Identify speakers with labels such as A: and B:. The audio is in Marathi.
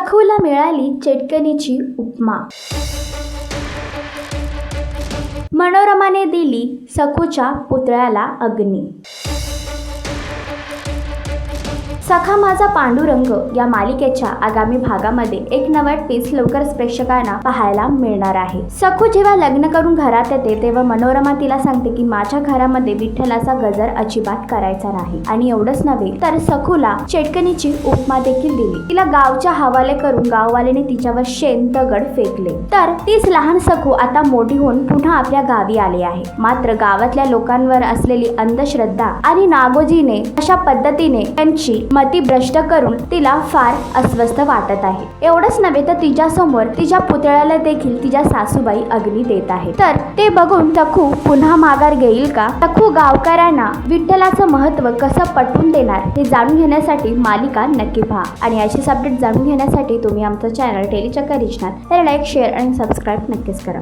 A: सखूला मिळाली चटकनीची उपमा। मनोरमाने दिली सखूच्या पुतळ्याला अग्नी। सखा माझा पांडुरंग या मालिकेच्या आगामी भागामध्ये एक नवा ट्विस्ट लवकरच प्रेक्षकांना पाहायला मिळणार आहे। सखू जेव्हा लग्न करून घरात येते तेव्हा मनोरमा तिला सांगते की माझ्या घरामध्ये विठ्ठलाचा गजर अजिबात करायचा नाही आणि एवढंच नव्हे तर सखूला चटकनीची उपमा देखील दिली। तिला गावच्या हवाले करून गाववाल्याने तिच्यावर शेण दगड फेकले। तर तीच लहान सखू आता मोठी होऊन पुन्हा आपल्या गावी आली आहे। मात्र गावातल्या लोकांवर असलेली अंधश्रद्धा आणि नागोजीने अशा पद्धतीने त्यांची मती भ्रष्ट करून तिला फार अस्वस्थ वाटत आहे। एवढंच नव्हे तर तिच्या समोर तिच्या पुतळ्याला देखील तिच्या सासूबाई अग्नी देत आहे। तर ते बघून सखू पुन्हा माघार घेईल का? सखू गावकऱ्यांना विठ्ठलाचं महत्त्व कसं पटवून देणार हे जाणून घेण्यासाठी मालिका नक्की पहा आणि अशीच अपडेट जाणून घेण्यासाठी तुम्ही आमचं चॅनल टेलीचक्कर रिजनल तर लाईक, शेअर आणि सबस्क्राईब नक्कीच करा।